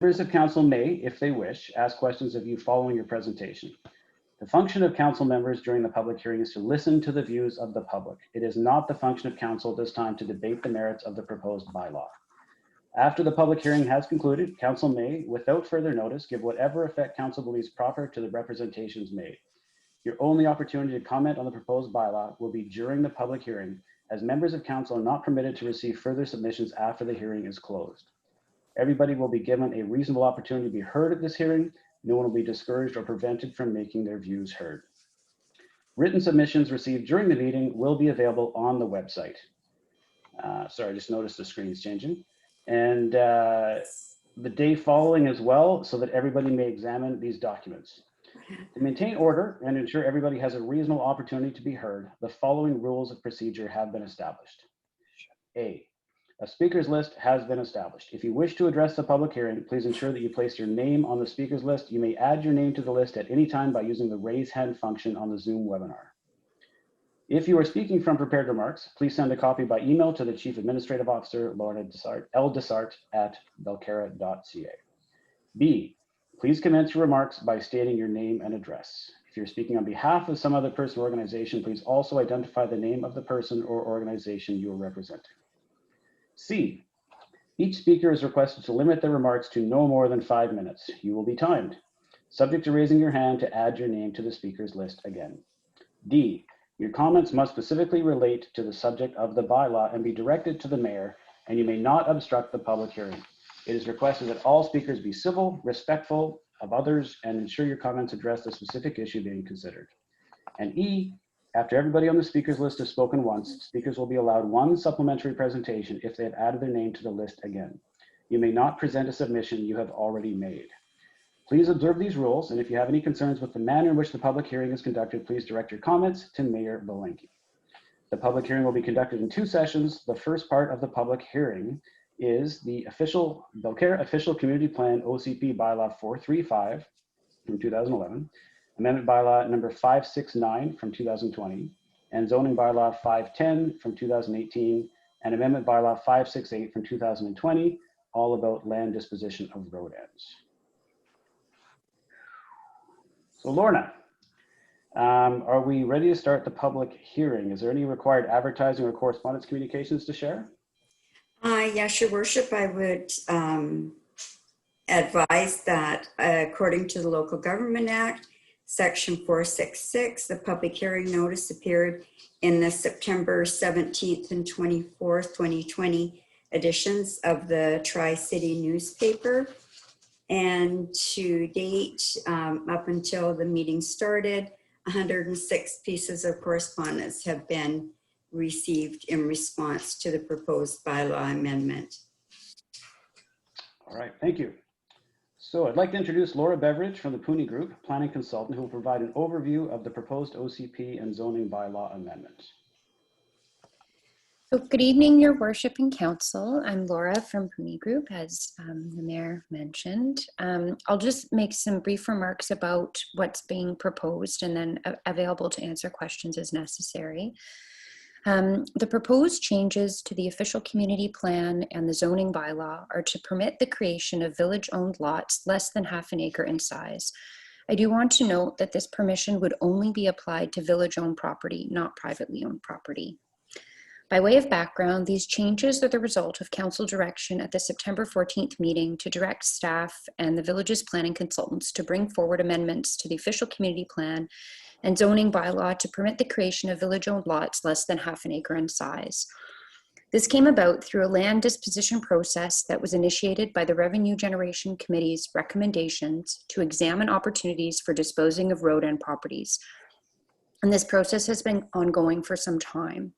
Members of council may, if they wish, ask questions of you following your presentation. The function of council members during the public hearing is to listen to the views of the public. It is not the function of council at this time to debate the merits of the proposed bylaw. After the public hearing has concluded, council may, without further notice, give whatever effect council believes proper to the representations made. Your only opportunity to comment on the proposed bylaw will be during the public hearing, as members of council are not permitted to receive further submissions after the hearing is closed. Everybody will be given a reasonable opportunity to be heard at this hearing. No one will be discouraged or prevented from making their views heard. Written submissions received during the meeting will be available on the website. Sorry, I just noticed the screen's changing. And the day following as well, so that everybody may examine these documents. To maintain order and ensure everybody has a reasonable opportunity to be heard, the following rules of procedure have been established. A speakers list has been established. If you wish to address the public hearing, please ensure that you place your name on the speakers list. You may add your name to the list at any time by using the raise hand function on the Zoom webinar. If you are speaking from prepared remarks, please send a copy by email to the Chief Administrative Officer, Lorna Desart at belcara.ca. B, please commence your remarks by stating your name and address. If you're speaking on behalf of some other person or organization, please also identify the name of the person or organization you are representing. C, each speaker is requested to limit their remarks to no more than 5 minutes. You will be timed, subject to raising your hand to add your name to the speakers list again. D, your comments must specifically relate to the subject of the bylaw and be directed to the mayor, and you may not obstruct the public hearing. It is requested that all speakers be civil, respectful of others, and ensure your comments address the specific issue being considered. And E, after everybody on the speakers list has spoken once, speakers will be allowed one supplementary presentation if they have added their name to the list again. You may not present a submission you have already made. Please observe these rules, and if you have any concerns with the manner in which the public hearing is conducted, please direct your comments to Mayor Belenky. The public hearing will be conducted in 2 sessions. The first part of the public hearing is the Belcara Official Community Plan OCP Bylaw 435 from 2011, Amendment Bylaw number 569 from 2020, and Zoning Bylaw 510 from 2018, and Amendment Bylaw 568 from 2020, all about land disposition of road ends. So Lorna, are we ready to start the public hearing? Is there any required advertising or correspondence communications to share? Yes, Your Worship, I would advise that according to the Local Government Act, Section 466, the public hearing notice appeared in the September 17th and 24th, 2020 editions of the Tri-City newspaper. And to date, up until the meeting started, 106 pieces of correspondence have been received in response to the proposed bylaw amendment. All right, thank you. So I'd like to introduce Laura Beveridge from the Pooney Group, planning consultant, who will provide an overview of the proposed OCP and zoning bylaw amendment. So good evening, Your Worship and Council. I'm Laura from Pooney Group, as the Mayor mentioned. I'll just make some brief remarks about what's being proposed and then available to answer questions as necessary. The proposed changes to the official community plan and the zoning bylaw are to permit the creation of village-owned lots less than half an acre in size. I do want to note that this permission would only be applied to village-owned property, not privately owned property. By way of background, these changes are the result of council direction at the September 14th meeting to direct staff and the village's planning consultants to bring forward amendments to the official community plan and zoning bylaw to permit the creation of village-owned lots less than half an acre in size. This came about through a land disposition process that was initiated by the Revenue Generation Committee's recommendations to examine opportunities for disposing of road end properties. And this process has been ongoing for some time.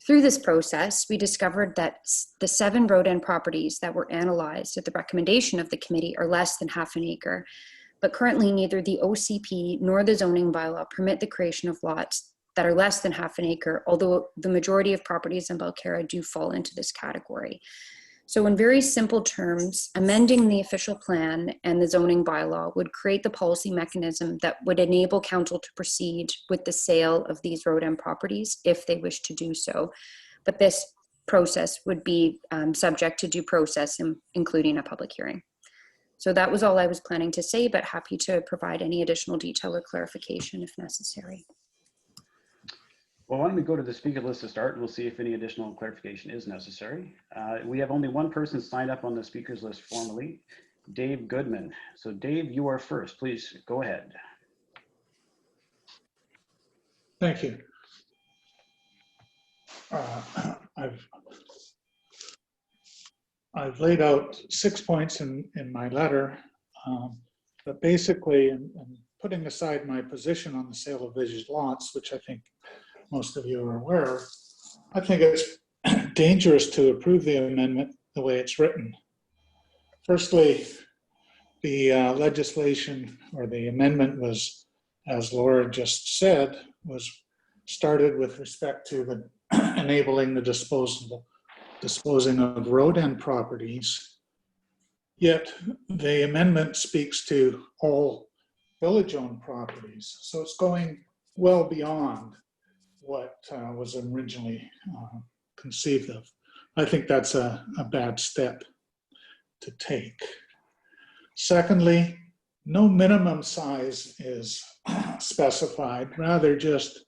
Through this process, we discovered that the 7 road end properties that were analyzed at the recommendation of the committee are less than half an acre. But currently neither the OCP nor the zoning bylaw permit the creation of lots that are less than half an acre, although the majority of properties in Belcara do fall into this category. So in very simple terms, amending the official plan and the zoning bylaw would create the policy mechanism that would enable council to proceed with the sale of these road end properties if they wish to do so. But this process would be subject to due process, including a public hearing. So that was all I was planning to say, but happy to provide any additional detail or clarification if necessary. Well, why don't we go to the speaker list to start, and we'll see if any additional clarification is necessary. We have only one person signed up on the speakers list formally, Dave Goodman. So Dave, you are first. Please go ahead. Thank you. I've laid out 6 points in my letter, but basically, and putting aside my position on the sale of village lots, which I think most of you are aware of, I think it's dangerous to approve the amendment the way it's written. Firstly, the legislation or the amendment was, as Laura just said, was started with respect to the enabling the disposing of road end properties. Yet the amendment speaks to all village-owned properties. So it's going well beyond what was originally conceived of. I think that's a bad step to take. Secondly, no minimum size is specified, rather just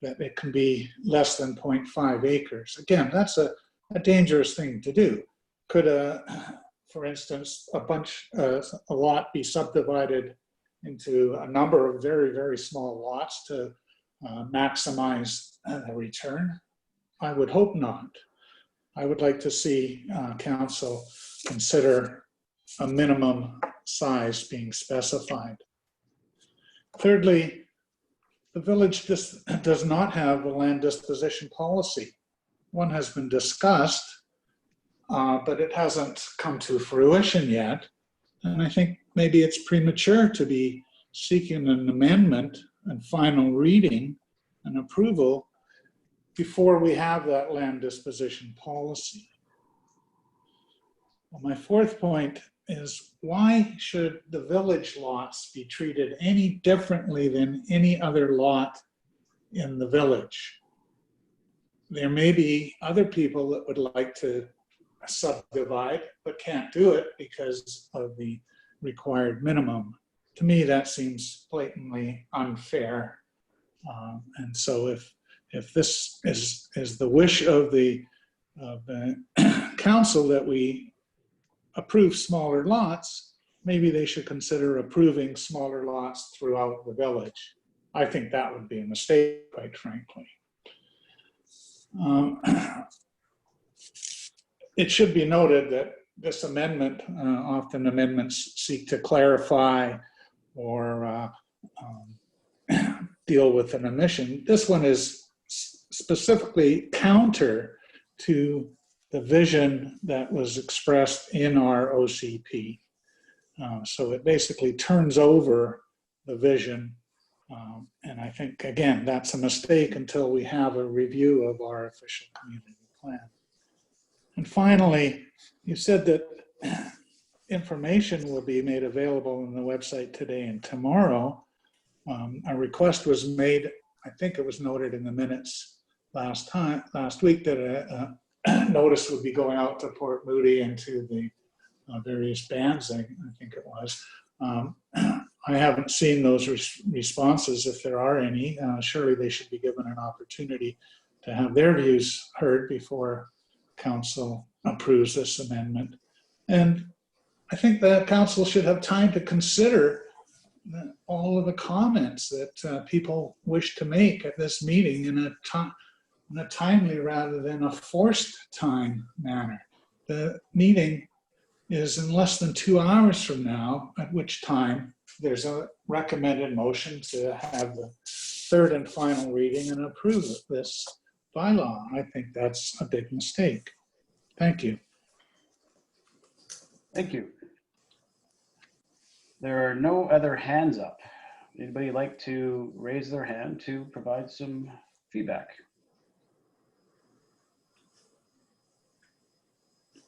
that it can be less than 0.5 acres. Again, that's a dangerous thing to do. Could, for instance, a lot be subdivided into a number of very, very small lots to maximize the return? I would hope not. I would like to see council consider a minimum size being specified. Thirdly, the village does not have a land disposition policy. One has been discussed, but it hasn't come to fruition yet. And I think maybe it's premature to be seeking an amendment and final reading and approval before we have that land disposition policy. Well, my fourth point is, why should the village lots be treated any differently than any other lot in the village? There may be other people that would like to subdivide but can't do it because of the required minimum. To me, that seems blatantly unfair. And so if this is the wish of the council that we approve smaller lots, maybe they should consider approving smaller lots throughout the village. I think that would be a mistake, quite frankly. It should be noted that this amendment, often amendments seek to clarify or deal with an omission. This one is specifically counter to the vision that was expressed in our OCP. So it basically turns over the vision. And I think, again, that's a mistake until we have a review of our official community plan. And finally, you said that information will be made available on the website today and tomorrow. A request was made, I think it was noted in the minutes last week, that a notice would be going out to Port Moody and to the various bands, I think it was. I haven't seen those responses, if there are any. Surely they should be given an opportunity to have their views heard before council approves this amendment. And I think that council should have time to consider all of the comments that people wish to make at this meeting in a timely rather than a forced time manner. The meeting is in less than 2 hours from now, at which time there's a recommended motion to have the third and final reading and approve this bylaw. I think that's a big mistake. Thank you. Thank you. There are no other hands up. Anybody like to raise their hand to provide some feedback?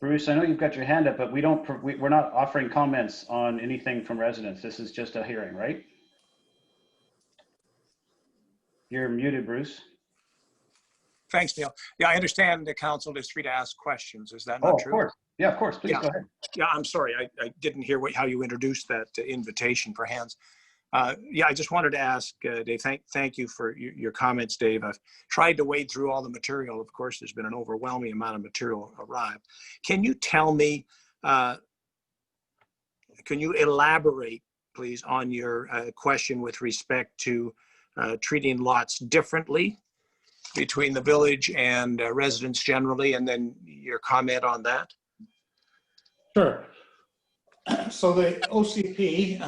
Bruce, I know you've got your hand up, but we're not offering comments on anything from residents. This is just a hearing, right? You're muted, Bruce. Thanks, Neil. Yeah, I understand the council is free to ask questions. Is that Oh, not of true? course. Yeah, of course. Please Yeah. go ahead. Yeah, I'm sorry. I didn't hear how you introduced that invitation for hands. Yeah, I just wanted to ask, Dave, thank you for your comments, Dave. I've tried to wade through all the material. Of course, there's been an overwhelming amount of material arrived. Can you tell me, can you elaborate, please, on your question with respect to treating lots differently between the village and residents generally, and then your comment on that? Sure. So the OCP,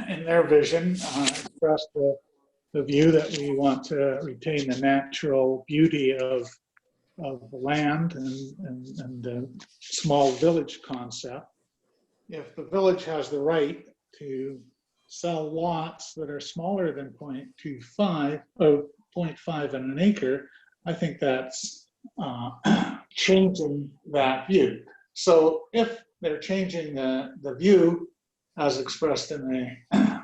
in their vision, expressed the view that we want to retain the natural beauty of the land and the small village concept. If the village has the right to sell lots that are smaller than 0.25 or 0.5 in an acre, I think that's changing that view. So if they're changing the view as expressed in the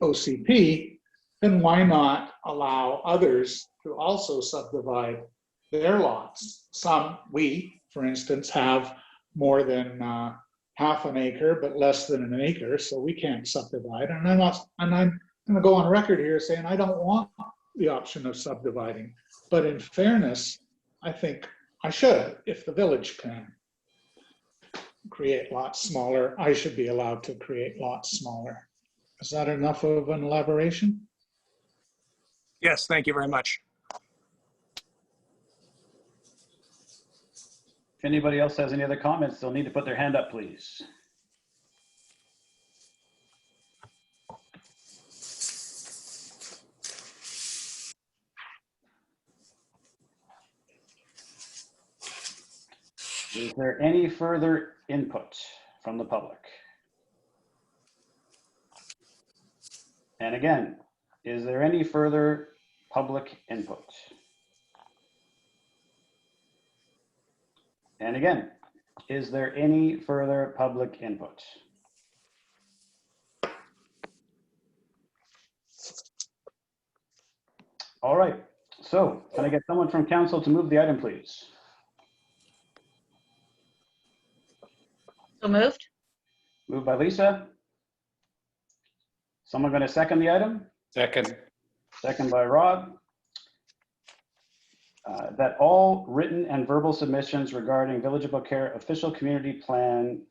OCP, then why not allow others to also subdivide their lots? For instance, have more than half an acre, but less than an acre, so we can't subdivide. And I'm going to go on record here saying I don't want the option of subdividing, but in fairness, I think I should. If the village can create lots smaller, I should be allowed to create lots smaller. Is that enough of an elaboration? Yes, thank you very much. If anybody else has any other comments, they'll need to put their hand up, please. Is there any further input from the public? And again, is there any further public input? And again, is there any further public input? All right, so can I get someone from council to move the item, please? So moved. Moved by Lisa. Someone going to second the item? Second. Second by Rod. That all written and verbal submissions regarding Village of Beaucaire official community plan,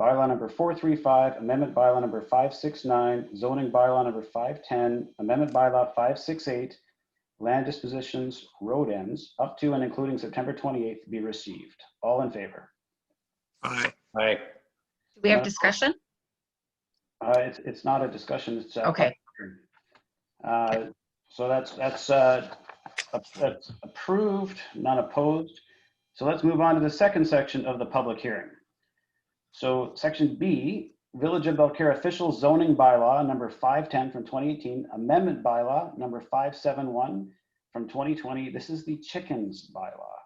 bylaw number 435, amendment bylaw number 569, zoning bylaw number 510, amendment bylaw 568, land dispositions, road ends, up to and including September 28th be received. All in favor? Aye. Aye. Do we have discussion? It's not a discussion. It's Okay. So that's approved, none opposed. So let's move on to the second section of the public hearing. So section B, Village of Beaucaire official zoning bylaw number 510 from 2018, amendment bylaw number 571 from 2020. This is the chickens bylaw.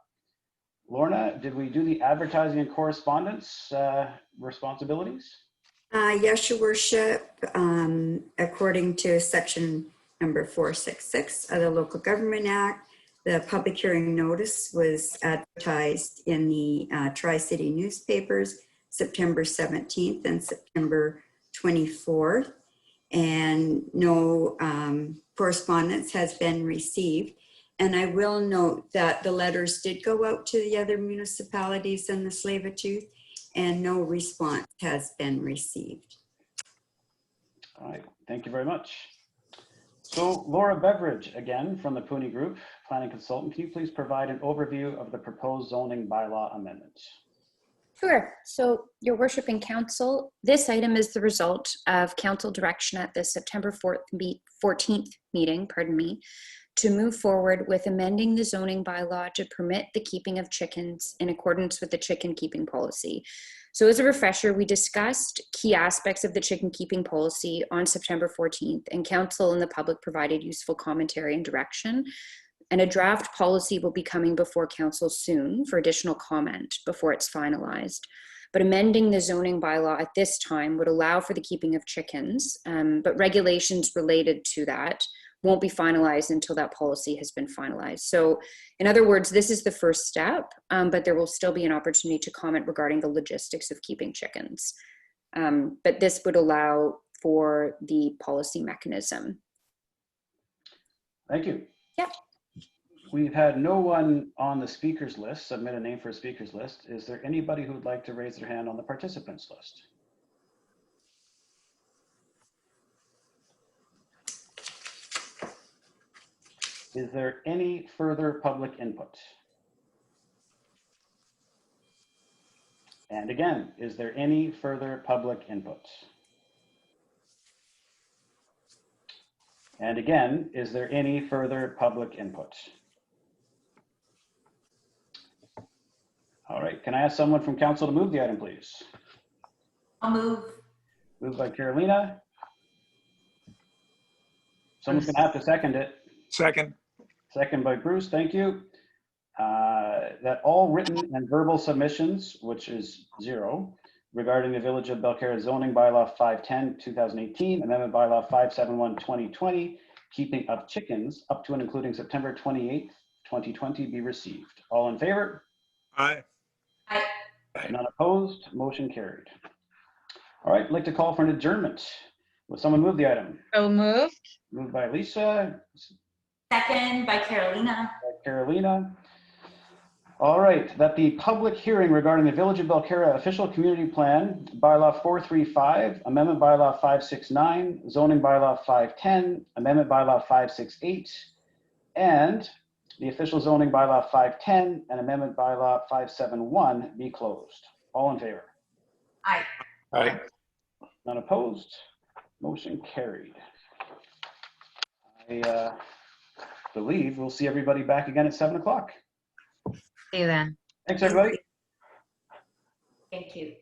Lorna, did we do the advertising and correspondence responsibilities? Yes, your worship, according to section number 466 of the Local Government Act, the public hearing notice was advertised in the Tri-City newspapers September 17th and September 24th, and no correspondence has been received. And I will note that the letters did go out to the other municipalities in the Tsleil-Waututh, and no response has been received. All right, thank you very much. So Laura Beveridge, again, from the Pooney Group, planning consultant, can you please provide an overview of the proposed zoning bylaw amendment? Sure. So, Your Worship and Council, this item is the result of Council direction at the September 14th meeting, to move forward with amending the zoning bylaw to permit the keeping of chickens in accordance with the chicken keeping policy. So as a refresher, we discussed key aspects of the chicken keeping policy on September 14th, and Council and the public provided useful commentary and direction. And a draft policy will be coming before Council soon for additional comment before it's finalized. But amending the zoning bylaw at this time would allow for the keeping of chickens, but regulations related to that won't be finalized until that policy has been finalized. So in other words, this is the first step, but there will still be an opportunity to comment regarding the logistics of keeping chickens. But this would allow for the policy mechanism. Thank you. Yep. We've had no one on the speakers list submit a name for a speakers list. Is there anybody who would like to raise their hand on the participants list? Is there any further public input? And again, is there any further public input? And again, is there any further public input? All right, can I ask someone from council to move the item, please? I'll move. Moved by Carolina. Someone's gonna have to second it. Second. Second by Bruce, thank you. That all written and verbal submissions, which is 0, regarding the Village of Belcarra zoning bylaw 510/2018, amendment bylaw 571/2020, keeping of chickens up to and including September 28th, 2020 be received. All in favor? Aye. Aye. None opposed, motion carried. All right, I'd like to call for an adjournment. Will someone move the item? So moved. Moved by Lisa, Second by Carolina. by Carolina. All right, that the public hearing regarding the Village of Belcarra official community plan, bylaw 435, amendment bylaw 569, zoning bylaw 510, amendment bylaw 568, and the official zoning bylaw 510 and amendment bylaw 571 be closed. All in favor? Aye. Aye. None opposed, motion carried. I believe we'll see everybody back again at 7 o'clock. See you then. Thanks, everybody. Thank you.